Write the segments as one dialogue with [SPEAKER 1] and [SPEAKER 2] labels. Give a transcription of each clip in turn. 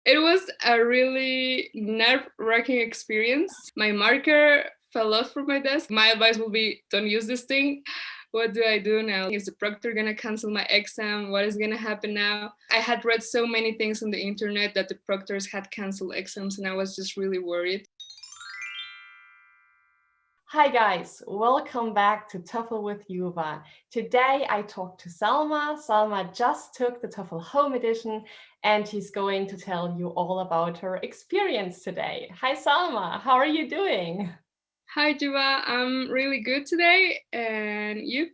[SPEAKER 1] It was a really nerve-wracking experience. My marker fell off from my desk. My advice will be don't use this thing. What do I do now? Is the proctor gonna cancel my exam? What is gonna happen now? I had read so many things on the internet that the proctors had canceled exams, and I was just really worried.
[SPEAKER 2] Hi guys, welcome back to TOEFL with Juva. Today I talked to Salma. Salma just took the TOEFL Home Edition and she's going to tell you all about her experience today. Hi Salma, how are you doing?
[SPEAKER 1] Hi, Juva. I'm really good today, and you?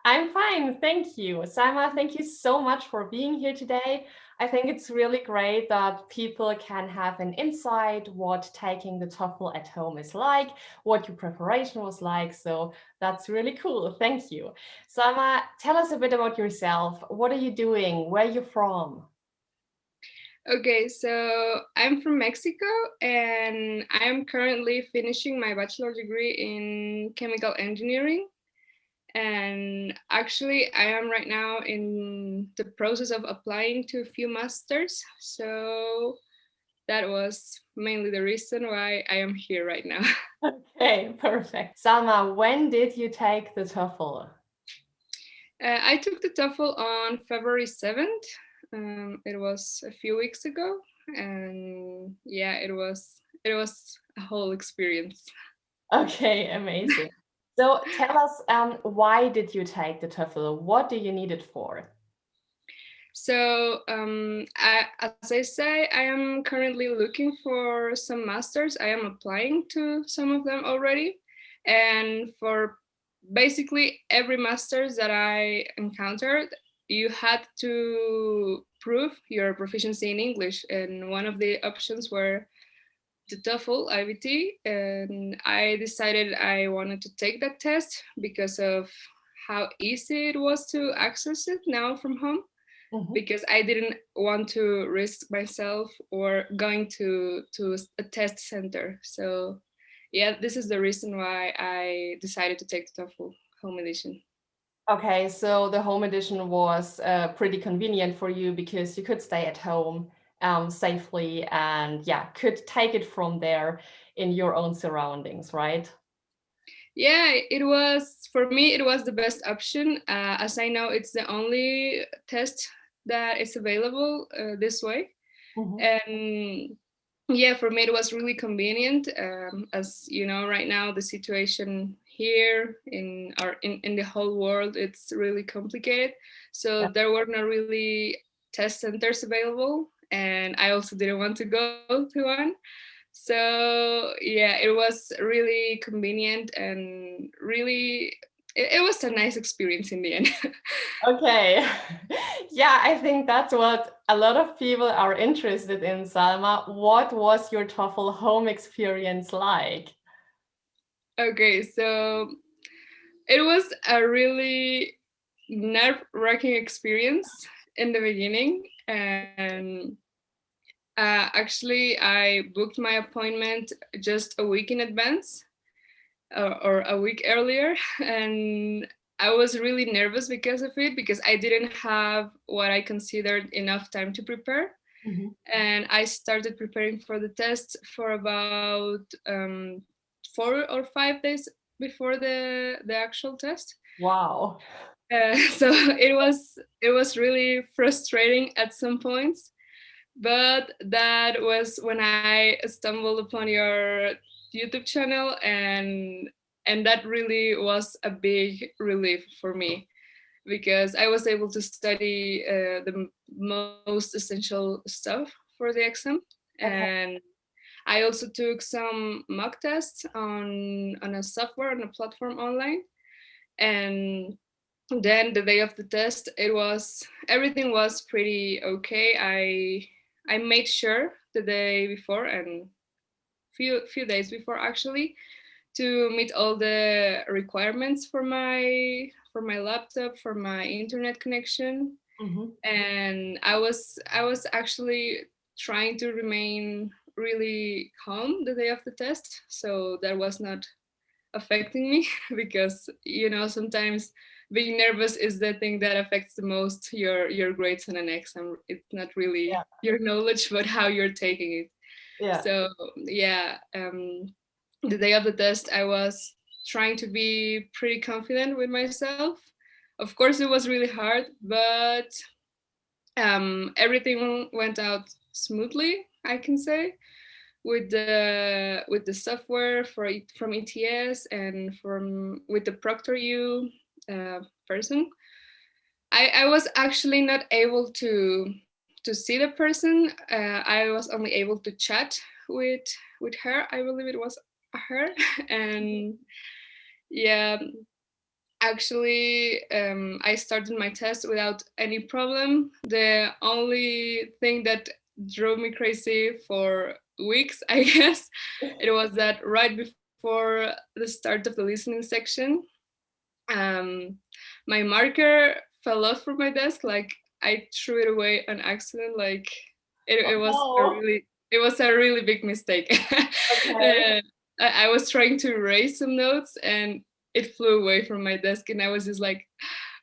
[SPEAKER 2] I'm fine, thank you. Salma, thank you so much for being here today. I think it's really great that people can have an insight what taking the TOEFL at home is like, what your preparation was like. So that's really cool. Thank you. Salma, tell us a bit about yourself. What are you doing? Where are you from?
[SPEAKER 1] Okay, so I'm from Mexico, and I'm currently finishing my bachelor degree in chemical engineering. And actually, I am right now in the process of applying to a few masters. So that was mainly the reason why I am here right now.
[SPEAKER 2] Okay, perfect. Salma, when did you take the TOEFL?
[SPEAKER 1] I took the TOEFL on February 7th. It was a few weeks ago, and yeah, it was a whole experience.
[SPEAKER 2] Okay, amazing. So tell us, why did you take the TOEFL? What do you need it for?
[SPEAKER 1] So, as I say, I am currently looking for some masters. I am applying to some of them already, and for basically every masters that I encountered, you had to prove your proficiency in English, and one of the options were the TOEFL IBT, and I decided I wanted to take that test because of how easy it was to access it now from home,
[SPEAKER 2] Mhm.
[SPEAKER 1] because I didn't want to risk myself or going to a test center. So yeah, this is the reason why I decided to take the TOEFL Home Edition.
[SPEAKER 2] Okay, so the home edition was pretty convenient for you because you could stay at home safely and yeah, could take it from there in your own surroundings, right?
[SPEAKER 1] Yeah, it was for me. It was the best option, as I know it's the only test that is available this way.
[SPEAKER 2] Mhm.
[SPEAKER 1] And yeah, for me it was really convenient, as you know, right now the situation here in the whole world, it's really complicated, so
[SPEAKER 2] Yeah.
[SPEAKER 1] there were not really test centers available, and I also didn't want to go to one. So yeah, it was really convenient, and really it was a nice experience in the end.
[SPEAKER 2] Okay. Yeah, I think that's what a lot of people are interested in, Salma. What was your TOEFL home experience like?
[SPEAKER 1] Okay, so it was a really nerve-wracking experience in the beginning, and actually I booked my appointment just a week in advance, or a week earlier, and I was really nervous because of it, because I didn't have what I considered enough time to prepare.
[SPEAKER 2] Mhm.
[SPEAKER 1] And I started preparing for the test for about 4 or 5 days before the actual test.
[SPEAKER 2] Wow.
[SPEAKER 1] So it was really frustrating at some points, but that was when I stumbled upon your YouTube channel, and that really was a big relief for me, because I was able to study the most essential stuff for the exam.
[SPEAKER 2] Okay.
[SPEAKER 1] And I also took some mock tests on a software, on a platform online. And then the day of the test, it was everything was pretty okay. I made sure the day before, and few days before actually, to meet all the requirements for my laptop, for my internet connection.
[SPEAKER 2] Mhm.
[SPEAKER 1] And I was actually trying to remain really calm the day of the test, so that was not affecting me because, sometimes being nervous is the thing that affects the most your grades on an exam. It's not really your knowledge, but how you're taking it.
[SPEAKER 2] Yeah.
[SPEAKER 1] So yeah, the day of the test, I was trying to be pretty confident with myself. Of course, it was really hard, but everything went out smoothly, I can say, with the software from ETS and from with the ProctorU person. I was actually not able to see the person. I was only able to chat with with her. I believe it was her, and yeah, actually, I started my test without any problem. The only thing that drove me crazy for weeks, I guess, it was that right before the start of the listening section, um, my marker fell off from my desk. Like I threw it away on accident. Like it was a
[SPEAKER 2] Oh,
[SPEAKER 1] really big mistake.
[SPEAKER 2] okay.
[SPEAKER 1] I was trying to erase some notes and it flew away from my desk, and I was just like,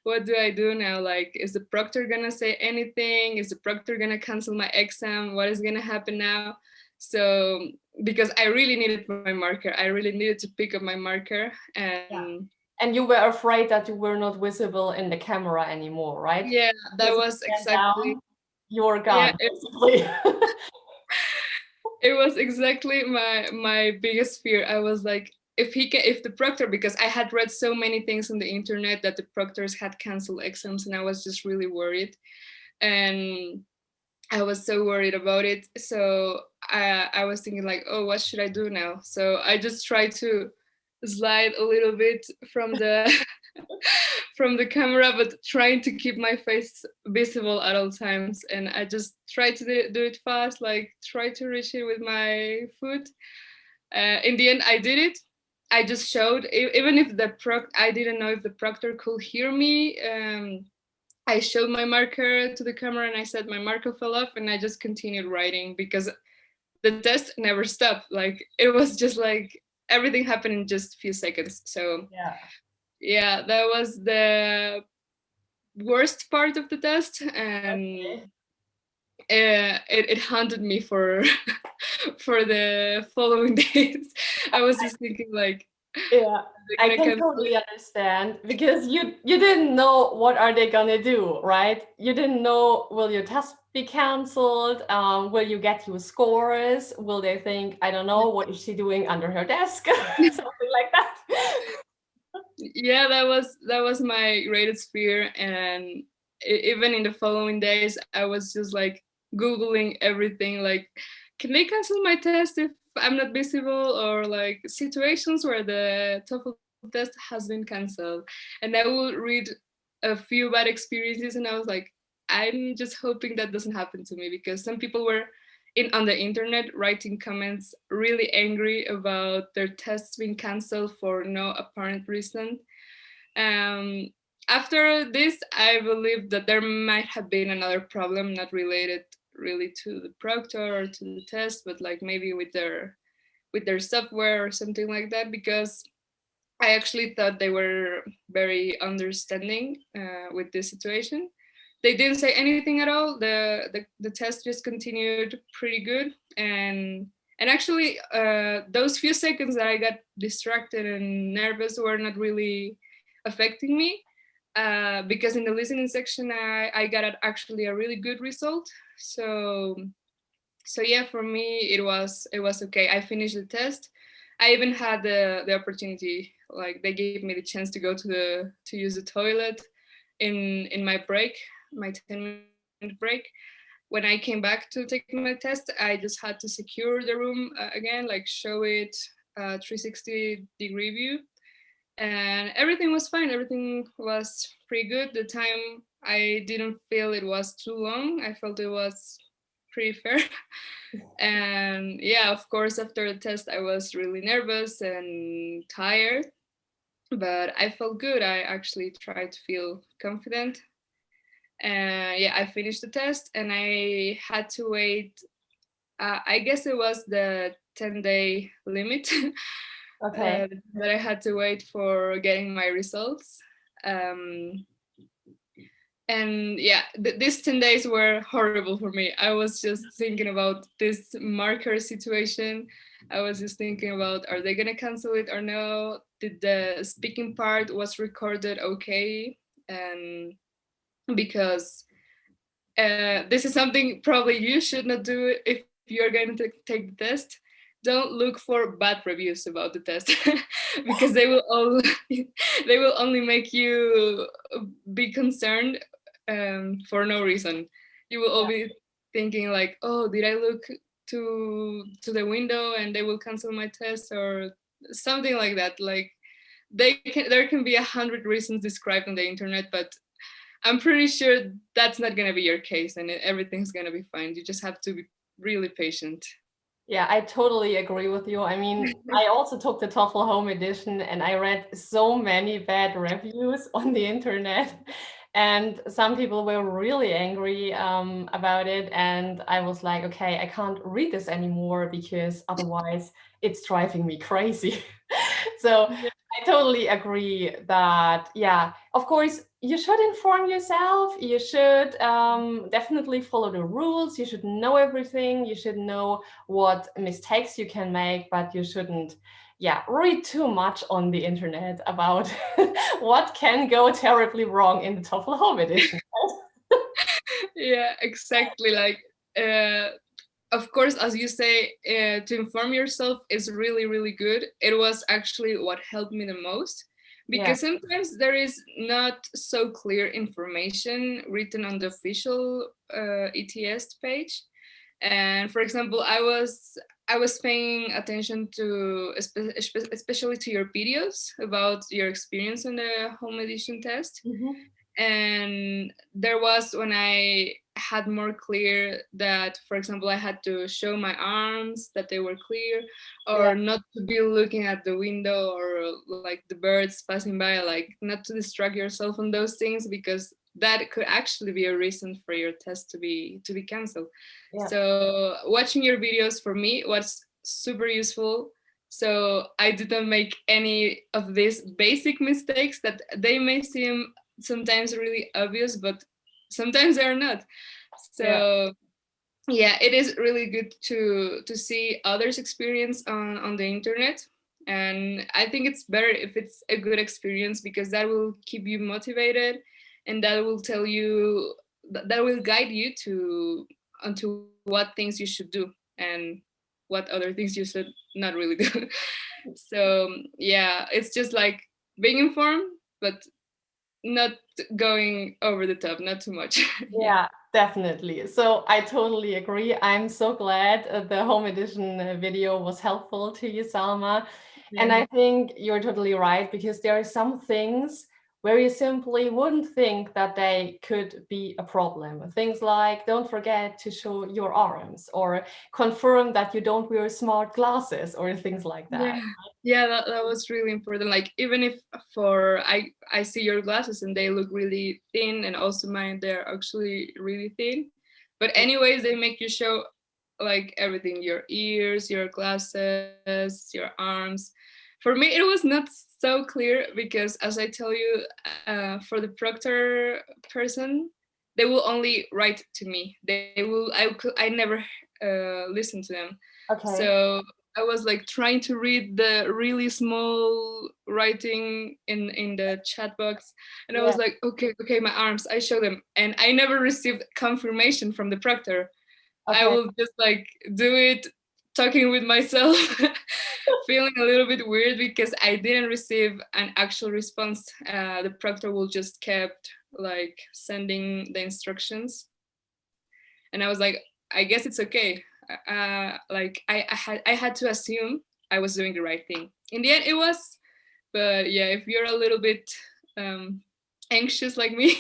[SPEAKER 1] what do I do now? Like, is the proctor gonna say anything? Is the proctor gonna cancel my exam? What is gonna happen now? So because I really needed my marker, I really needed to pick up my marker,
[SPEAKER 2] Yeah.
[SPEAKER 1] and
[SPEAKER 2] And you were afraid that you were not visible in the camera anymore, right?
[SPEAKER 1] yeah, that
[SPEAKER 2] Because if
[SPEAKER 1] was
[SPEAKER 2] you went
[SPEAKER 1] exactly
[SPEAKER 2] down, you're
[SPEAKER 1] yeah,
[SPEAKER 2] gone, basically.
[SPEAKER 1] it was exactly my biggest fear. I was like, if the proctor, because I had read so many things on the internet that the proctors had canceled exams, and I was just really worried, and I was so worried about it. So I was thinking like, oh, what should I do now? So I just tried to slide a little bit from the from the camera, but trying to keep my face visible at all times. And I just tried to do it fast, like try to reach it with my foot. In the end, I did it. I just showed, even if I didn't know if the proctor could hear me. I showed my marker to the camera and I said my marker fell off, and I just continued writing because the test never stopped. Like it was just like everything happened in just a few seconds. So
[SPEAKER 2] Yeah.
[SPEAKER 1] yeah, that was the worst part of the test, and
[SPEAKER 2] Okay.
[SPEAKER 1] it haunted me for for the following days. I was just thinking like,
[SPEAKER 2] Yeah,
[SPEAKER 1] they're
[SPEAKER 2] I
[SPEAKER 1] gonna
[SPEAKER 2] can
[SPEAKER 1] cancel
[SPEAKER 2] totally
[SPEAKER 1] it.
[SPEAKER 2] understand because you didn't know what are they gonna do, right? You didn't know, will your test be canceled? Will you get your scores? Will they think, I don't know, what is she doing under her desk? Something like that.
[SPEAKER 1] Yeah, that was my greatest fear, and even in the following days, I was just like googling everything, like, can they cancel my test if I'm not visible, or like situations where the TOEFL test has been canceled, and I would read a few bad experiences, and I was like, I'm just hoping that doesn't happen to me, because some people were in on the internet writing comments really angry about their tests being canceled for no apparent reason. um, After this, I believe that there might have been another problem not related really to the proctor or to the test, but like maybe with their software or something like that, because I actually thought they were very understanding with this situation. They didn't say anything at all. The test just continued pretty good, and actually those few seconds that I got distracted and nervous were not really affecting me, because in the listening section I got actually a really good result. So yeah, for me it was okay. I finished the test. I even had the opportunity, like they gave me the chance to go to use the toilet in my break, my 10-minute break. When I came back to take my test, I just had to secure the room again, like show it 360-degree view, and everything was fine. Everything was pretty good. The time, I didn't feel it was too long. I felt it was pretty fair. And yeah, of course, after the test, I was really nervous and tired, but I felt good. I actually tried to feel confident. And yeah, I finished the test and I had to wait. I guess it was the 10-day limit
[SPEAKER 2] Okay.
[SPEAKER 1] that I had to wait for getting my results. And yeah, these 10 days were horrible for me. I was just thinking about this marker situation. I was just thinking about, are they gonna cancel it or no? Did the speaking part was recorded okay? And because this is something probably you should not do if you're going to take the test. Don't look for bad reviews about the test because they will all they will only make you be concerned for no reason. You will all be thinking like, oh, did I look to the window and they will cancel my test or something like that. Like there can be 100 reasons described on the internet, but I'm pretty sure that's not gonna be your case, and everything's gonna be fine. You just have to be really patient.
[SPEAKER 2] Yeah, I totally agree with you. I mean, I also took the TOEFL Home Edition and I read so many bad reviews on the internet. And some people were really angry about it. And I was like, okay, I can't read this anymore because otherwise it's driving me crazy. So
[SPEAKER 1] Yeah.
[SPEAKER 2] I totally agree that, yeah, of course, you should inform yourself. You should definitely follow the rules. You should know everything. You should know what mistakes you can make, but you shouldn't, yeah, read too much on the internet about what can go terribly wrong in the TOEFL Home Edition.
[SPEAKER 1] Yeah, exactly. Like, of course, as you say, to inform yourself is really, really good. It was actually what helped me the most
[SPEAKER 2] Yeah.
[SPEAKER 1] because sometimes there is not so clear information written on the official ETS page. And for example, I was paying attention to especially to your videos about your experience on the home edition test.
[SPEAKER 2] Mhm.
[SPEAKER 1] And there was when I had more clear that, for example, I had to show my arms that they were clear,
[SPEAKER 2] Yeah.
[SPEAKER 1] or not to be looking at the window or like the birds passing by, like not to distract yourself on those things because that could actually be a reason for your test to be canceled.
[SPEAKER 2] Yeah.
[SPEAKER 1] So watching your videos for me was super useful. So I didn't make any of these basic mistakes that they may seem sometimes really obvious, but sometimes they are not.
[SPEAKER 2] Yeah.
[SPEAKER 1] So yeah, it is really good to see others' experience on the internet. And I think it's better if it's a good experience because that will keep you motivated and that will tell you that will guide you to onto what things you should do and what other things you should not really do. So yeah, it's just like being informed, but not going over the top, not too much. Yeah.
[SPEAKER 2] Yeah, definitely. So I totally agree. I'm so glad the home edition video was helpful to you, Salma. And
[SPEAKER 1] Yeah.
[SPEAKER 2] I think you're totally right because there are some things where you simply wouldn't think that they could be a problem. Things like don't forget to show your arms or confirm that you don't wear smart glasses or things like that.
[SPEAKER 1] Yeah, yeah, that was really important. Like even if for I see your glasses and they look really thin, and also mine they're actually really thin. But anyways, they make you show like everything: your ears, your glasses, your arms. For me, it was not so clear because, as I tell you, for the proctor person, they will only write to me. They will. I never listen to them.
[SPEAKER 2] Okay.
[SPEAKER 1] So I was like trying to read the really small writing in the chat box, and I
[SPEAKER 2] Yeah.
[SPEAKER 1] was like, okay, my arms. I show them, and I never received confirmation from the proctor. I
[SPEAKER 2] Okay.
[SPEAKER 1] will just like do it, talking with myself, feeling a little bit weird because I didn't receive an actual response. The proctor will just kept like sending the instructions, and I was like, I guess it's okay. Like I had to assume I was doing the right thing. In the end, it was. But yeah, if you're a little bit um, anxious like me,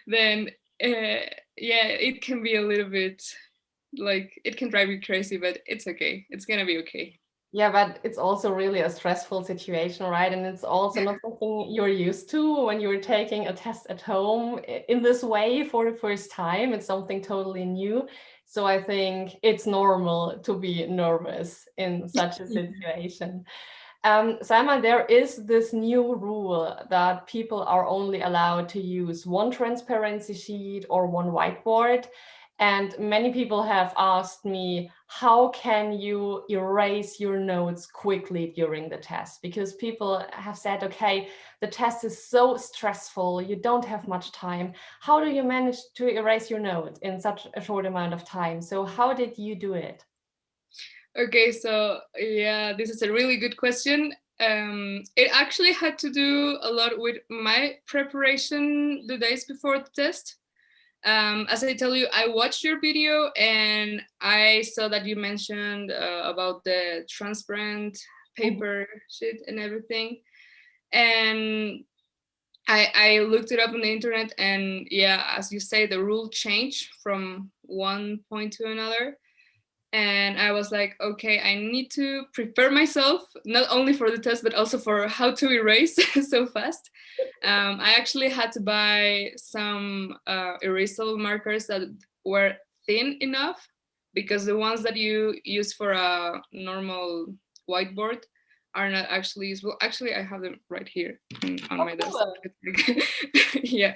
[SPEAKER 1] then yeah, it can be a little bit like it can drive you crazy. But it's okay. It's gonna be okay.
[SPEAKER 2] Yeah, but it's also really a stressful situation, right? And it's also not something you're used to when you're taking a test at home in this way for the first time. It's something totally new. So I think it's normal to be nervous in such a situation. Salma, there is this new rule that people are only allowed to use one transparency sheet or one whiteboard. And many people have asked me, how can you erase your notes quickly during the test? Because people have said, okay, the test is so stressful, you don't have much time. How do you manage to erase your notes in such a short amount of time? So how did you do it?
[SPEAKER 1] Okay, so yeah, this is a really good question. It actually had to do a lot with my preparation the days before the test. As I tell you, I watched your video and I saw that you mentioned about the transparent paper sheet and everything. And I looked it up on the internet, and yeah, as you say, the rule changed from one point to another. And I was like, okay, I need to prepare myself not only for the test but also for how to erase so fast. I actually had to buy some erasable markers that were thin enough, because the ones that you use for a normal whiteboard are not actually useful. Actually, I have them right here on my desk. Yeah,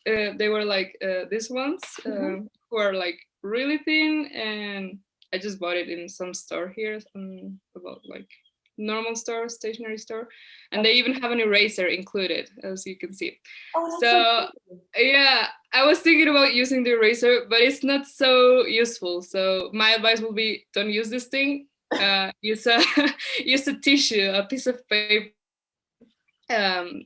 [SPEAKER 1] they were like these ones who are like really thin, and I just bought it in some store here, about like normal store, stationery store, and they even have an eraser included, as you can see.
[SPEAKER 2] Oh, that's
[SPEAKER 1] So
[SPEAKER 2] cool.
[SPEAKER 1] yeah, I was thinking about using the eraser, but it's not so useful. So my advice will be, don't use this thing. Use a use a tissue, a piece of paper. Um,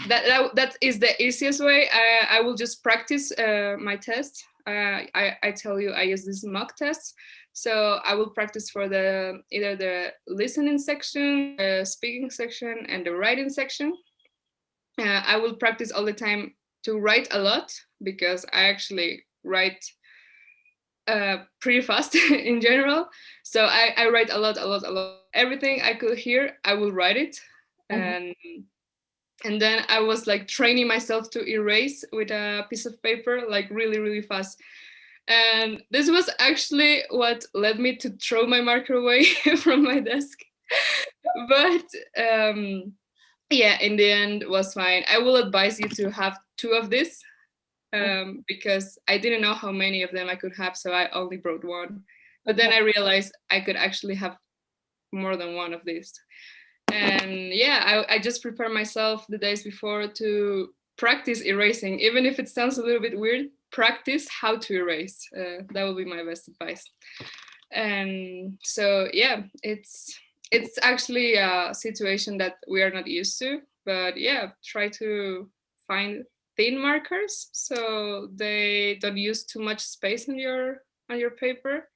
[SPEAKER 1] that is the easiest way. I will just practice my test. I tell you, I use these mock tests. So I will practice for the either the listening section, the speaking section, and the writing section. I will practice all the time to write a lot, because I actually write pretty fast in general. So I write a lot, a lot, a lot. Everything I could hear, I will write it. And then I was like training myself to erase with a piece of paper, like really, really fast. And this was actually what led me to throw my marker away from my desk. But yeah, in the end was fine. I will advise you to have 2 of this, because I didn't know how many of them I could have, so I only brought 1. But then I realized I could actually have more than 1 of these. And yeah, I just prepare myself the days before to practice erasing. Even if it sounds a little bit weird, practice how to erase. That will be my best advice. And so yeah, it's actually a situation that we are not used to. But yeah, try to find thin markers so they don't use too much space on your paper.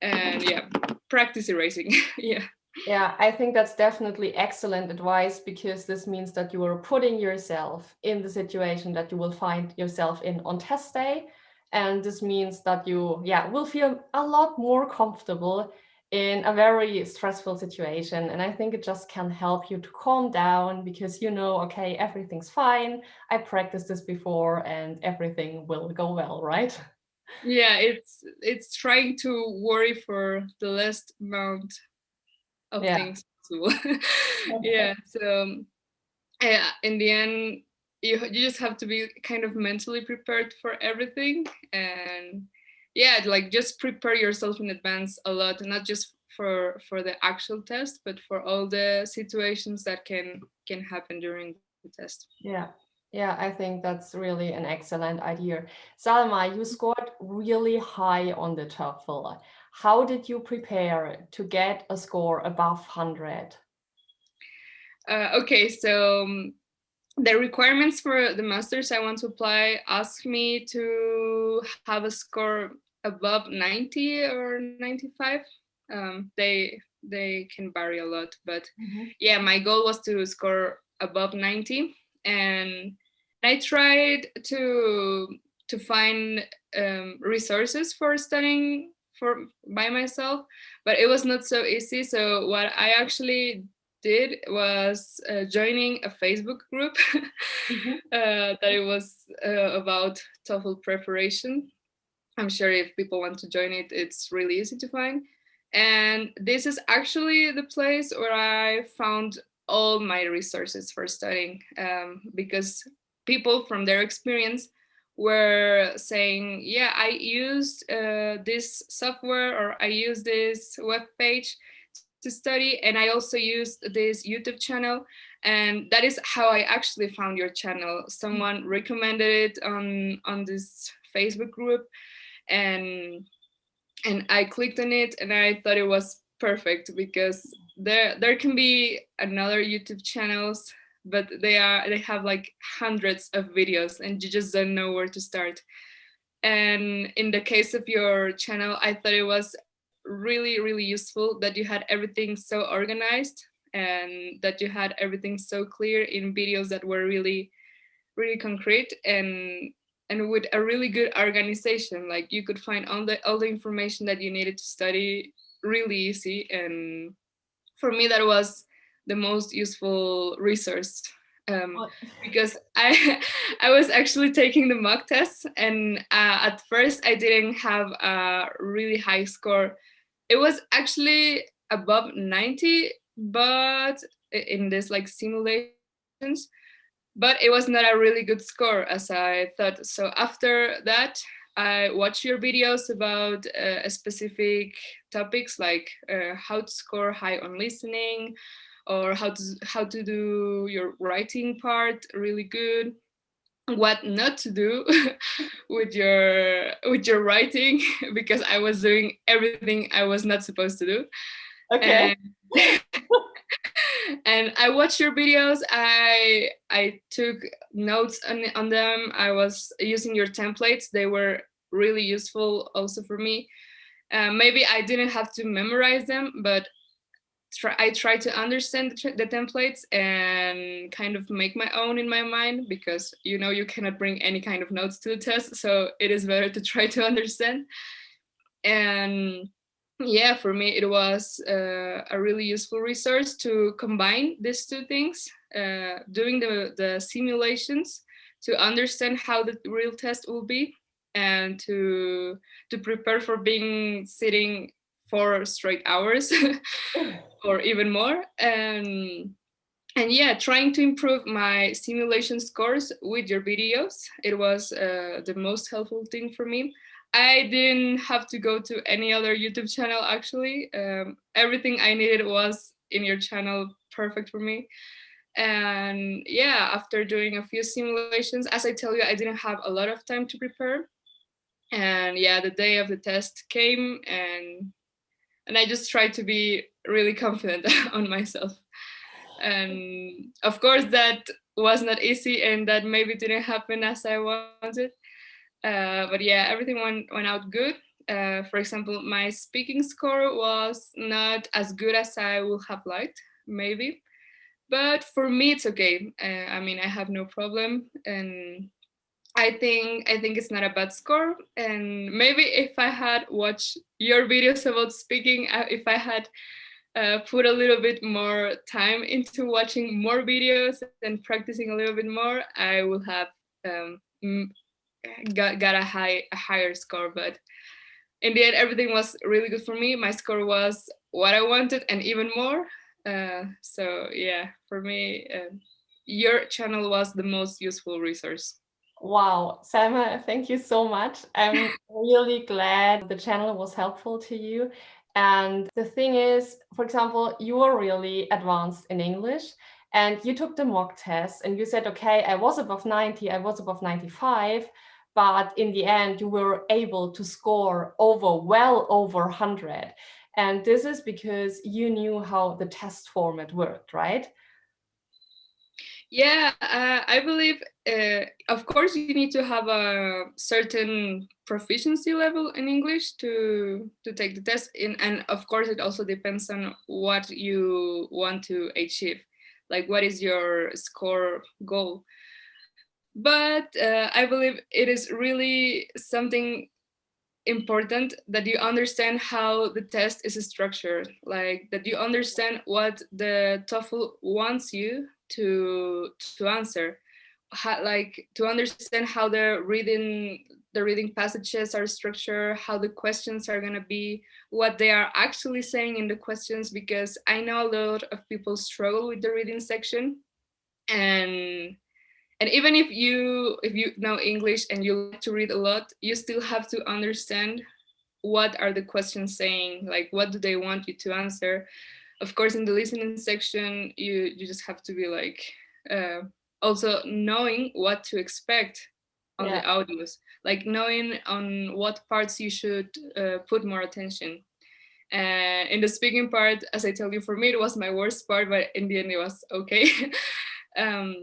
[SPEAKER 1] And yeah, practice erasing. Yeah.
[SPEAKER 2] Yeah, I think that's definitely excellent advice, because this means that you are putting yourself in the situation that you will find yourself in on test day. And this means that you, will feel a lot more comfortable in a very stressful situation. And I think it just can help you to calm down, because you know, okay, everything's fine. I practiced this before and everything will go well, right?
[SPEAKER 1] Yeah, it's trying to worry for the least amount of
[SPEAKER 2] Yeah.
[SPEAKER 1] things possible. Yeah, so yeah, in the end, you just have to be kind of mentally prepared for everything. And yeah, like just prepare yourself in advance a lot, not just for the actual test, but for all the situations that can happen during the test.
[SPEAKER 2] Yeah, I think that's really an excellent idea. Salma, you scored really high on the TOEFL. How did you prepare to get a score above 100?
[SPEAKER 1] Okay, so the requirements for the masters I want to apply ask me to have a score above 90 or 95. They can vary a lot, but yeah, my goal was to score above 90. And I tried to find resources for studying for by myself, but it was not so easy. So what I actually did was joining a Facebook group that it was about TOEFL preparation. I'm sure if people want to join it, it's really easy to find. And this is actually the place where I found all my resources for studying, because people from their experience were saying, yeah, I used this software, or I used this web page to study, and I also used this YouTube channel. And that is how I actually found your channel. Someone recommended it on this Facebook group, and I clicked on it, and I thought it was perfect, because there can be another YouTube channels, but they have like hundreds of videos, and you just don't know where to start. And in the case of your channel, I thought it was really useful that you had everything so organized, and that you had everything so clear in videos that were really concrete, and with a really good organization. Like, you could find all the information that you needed to study really easy. And for me, that was the most useful resource, because I I was actually taking the mock tests, and at first I didn't have a really high score. It was actually above 90, but in this like simulations, but it was not a really good score as I thought. So after that, I watched your videos about specific topics, like how to score high on listening, or how to do your writing part really good, what not to do with your writing, because I was doing everything I was not supposed to do.
[SPEAKER 2] Okay.
[SPEAKER 1] And and I watched your videos. I took notes on them. I was using your templates. They were really useful also for me. Maybe I didn't have to memorize them, but I try to understand the templates and kind of make my own in my mind, because you cannot bring any kind of notes to the test, so it is better to try to understand. And yeah, for me it was a really useful resource to combine these two things, doing the simulations to understand how the real test will be, and to prepare for being sitting 4 straight hours or even more. And yeah, trying to improve my simulation scores with your videos, it was the most helpful thing for me. I didn't have to go to any other YouTube channel, actually. Everything I needed was in your channel, perfect for me. And yeah, after doing a few simulations, as I tell you, I didn't have a lot of time to prepare. And yeah, the day of the test came, and I just tried to be really confident on myself. And of course, that was not easy, and that maybe didn't happen as I wanted. But yeah, everything went out good. For example, my speaking score was not as good as I would have liked, maybe. But for me, it's okay. I mean, I have no problem, and I think it's not a bad score. And maybe if I had watched your videos about speaking, if I had put a little bit more time into watching more videos and practicing a little bit more, I will have um, got a higher score. But in the end, everything was really good for me. My score was what I wanted and even more. So yeah, for me, your channel was the most useful resource.
[SPEAKER 2] Wow, Selma, thank you so much. I'm really glad the channel was helpful to you. And the thing is, for example, you are really advanced in English and you took the mock test and you said, okay, I was above 90, I was above 95, but in the end, you were able to score well over 100. And this is because you knew how the test format worked, right?
[SPEAKER 1] Yeah, I believe, of course, you need to have a certain proficiency level in English to take the test. And of course, it also depends on what you want to achieve, like what is your score goal. But I believe it is really something important that you understand how the test is structured, like that you understand what the TOEFL wants you to answer, like to understand how the reading the reading passages are structured, how the questions are going to be, what they are actually saying in the questions, because I know a lot of people struggle with the reading section. And even if you know English and you like to read a lot, you still have to understand what are the questions saying, like what do they want you to answer. Of course, in the listening section, you just have to be like also knowing what to expect on the audios, like knowing on what parts you should put more attention. And in the speaking part, as I tell you, for me it was my worst part, but in the end it was okay. um,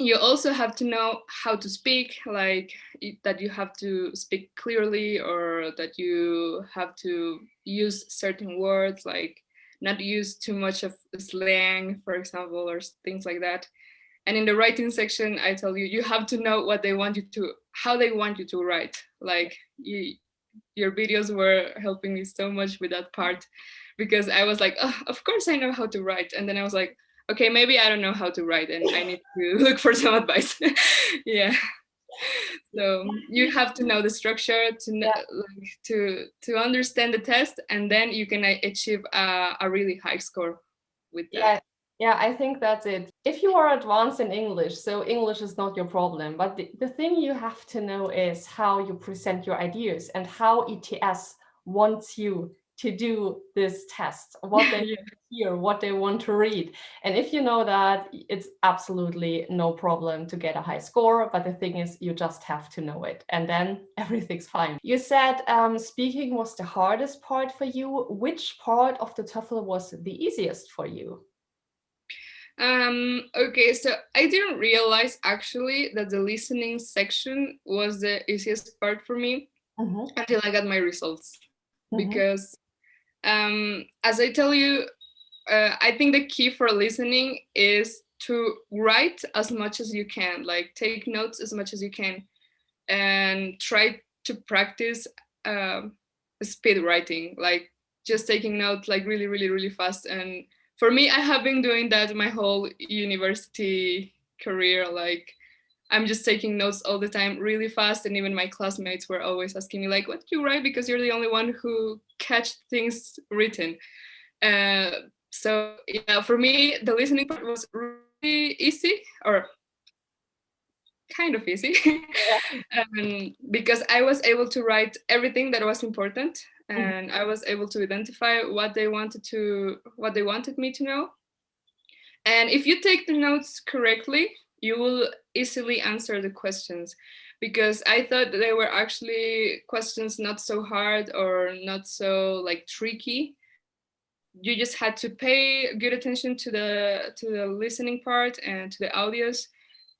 [SPEAKER 1] you also have to know how to speak, like that you have to speak clearly, or that you have to use certain words, like not use too much of slang, for example, or things like that. And in the writing section, I tell you, you have to know what they want you to, how they want you to write. Like your videos were helping me so much with that part, because I was like, oh, of course I know how to write. And then I was like, okay, maybe I don't know how to write and I need to look for some advice. Yeah. So you have to know the structure to understand the test, and then you can achieve a really high score with that.
[SPEAKER 2] Yeah, I think that's it. If you are advanced in English, so English is not your problem, but the thing you have to know is how you present your ideas and how ETS wants you to do this test, what they hear, what they want to read. And if you know that, it's absolutely no problem to get a high score, but the thing is, you just have to know it, and then everything's fine. You said speaking was the hardest part for you. Which part of the TOEFL was the easiest for you?
[SPEAKER 1] Okay, so I didn't realize actually that the listening section was the easiest part for me until I got my results. Because as I tell you, I think the key for listening is to write as much as you can, like take notes as much as you can, and try to practice speed writing, like just taking notes like really, really, really fast. And for me, I have been doing that my whole university career. Like I'm just taking notes all the time really fast, and even my classmates were always asking me like, what did you write, because you're the only one who catch things written. So yeah, for me the listening part was really easy, or kind of easy. Because I was able to write everything that was important, and I was able to identify what they wanted me to know. And if you take the notes correctly, you will easily answer the questions, because I thought they were actually questions not so hard or not so like tricky. You just had to pay good attention to the listening part and to the audios.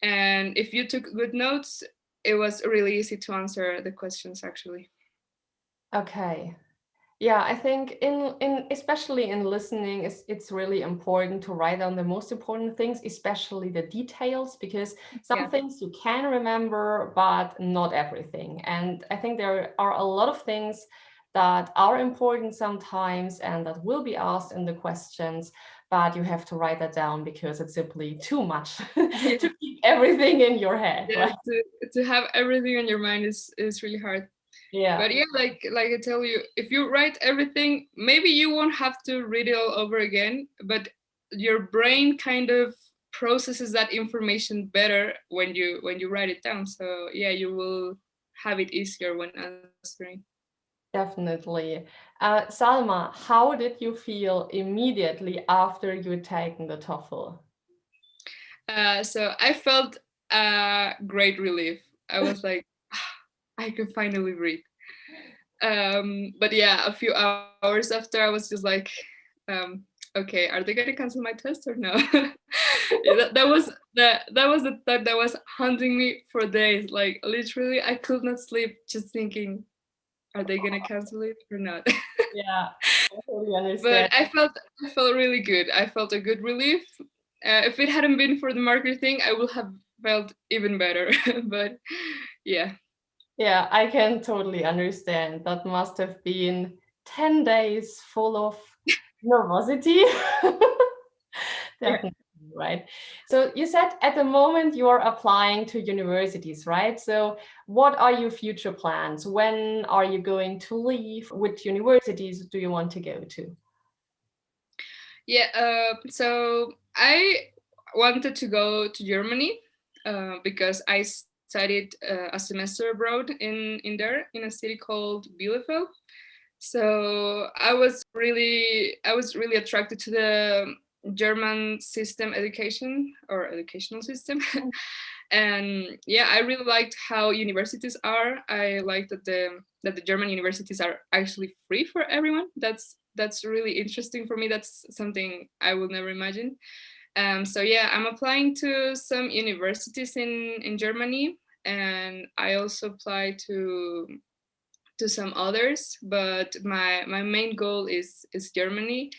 [SPEAKER 1] And if you took good notes, it was really easy to answer the questions actually.
[SPEAKER 2] Okay. Yeah, I think in especially in listening, it's really important to write down the most important things, especially the details, because some things you can remember, but not everything. And I think there are a lot of things that are important sometimes and that will be asked in the questions, but you have to write that down because it's simply too much to keep everything in your head.
[SPEAKER 1] Yeah, to have everything on your mind is really hard.
[SPEAKER 2] Yeah.
[SPEAKER 1] But yeah, like I tell you, if you write everything, maybe you won't have to read it all over again, but your brain kind of processes that information better when you write it down. So yeah, you will have it easier when answering.
[SPEAKER 2] Definitely. Salma, how did you feel immediately after you had taken the TOEFL?
[SPEAKER 1] So I felt great relief. I was like, I can finally breathe. But yeah, a few hours after, I was just like, okay, are they gonna cancel my test or no? that was the thought that was haunting me for days. Like literally, I could not sleep just thinking, are they gonna cancel it or not?
[SPEAKER 2] Yeah, I totally understand.
[SPEAKER 1] But I felt really good. I felt a good relief. If it hadn't been for the marker thing, I would have felt even better. But yeah.
[SPEAKER 2] Yeah, I can totally understand. That must have been 10 days full of nervosity. Definitely. Right. So you said at the moment you're applying to universities, right? So what are your future plans? When are you going to leave? Which universities do you want to go to?
[SPEAKER 1] Yeah, so I wanted to go to Germany because I studied a semester abroad in there in a city called Bielefeld. So I was really attracted to the German system education or educational system. And yeah, I really liked how universities are. I like that the German universities are actually free for everyone. That's really interesting for me. That's something I will never imagine. So yeah, I'm applying to some universities in Germany, and I also apply to some others, but my main goal is Germany.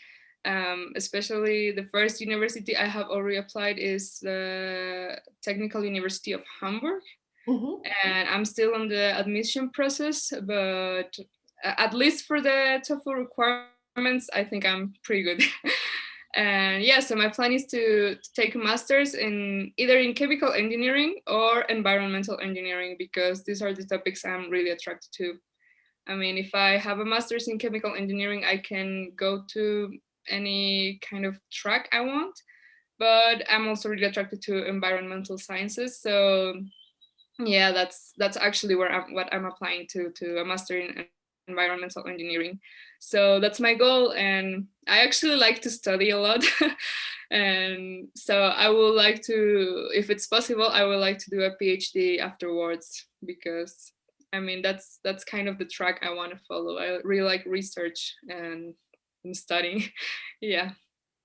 [SPEAKER 1] Especially the first university I have already applied is the Technical University of Hamburg,
[SPEAKER 2] Mhm.
[SPEAKER 1] and I'm still on the admission process. But at least for the TOEFL requirements, I think I'm pretty good. And yeah, so my plan is to take a master's in either in chemical engineering or environmental engineering because these are the topics I'm really attracted to. I mean, if I have a master's in chemical engineering, I can go to any kind of track I want. But I'm also really attracted to environmental sciences. So yeah, that's actually what I'm applying to a master in environmental engineering. So that's my goal, and I actually like to study a lot. And so I would like to, if it's possible, I would like to do a PhD afterwards because I mean that's kind of the track I want to follow. I really like research and studying. Yeah.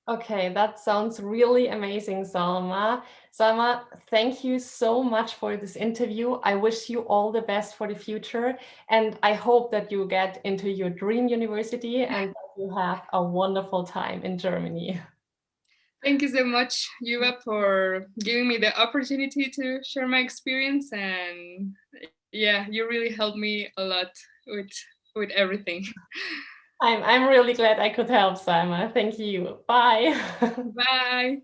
[SPEAKER 2] Okay, that sounds really amazing, Salma. Salma, thank you so much for this interview. I wish you all the best for the future, and I hope that you get into your dream university and that you have a wonderful time in Germany.
[SPEAKER 1] Thank you so much, Juva, for giving me the opportunity to share my experience. And yeah, you really helped me a lot with with everything.
[SPEAKER 2] I'm really glad I could help, Salma. Thank you. Bye.
[SPEAKER 1] Bye.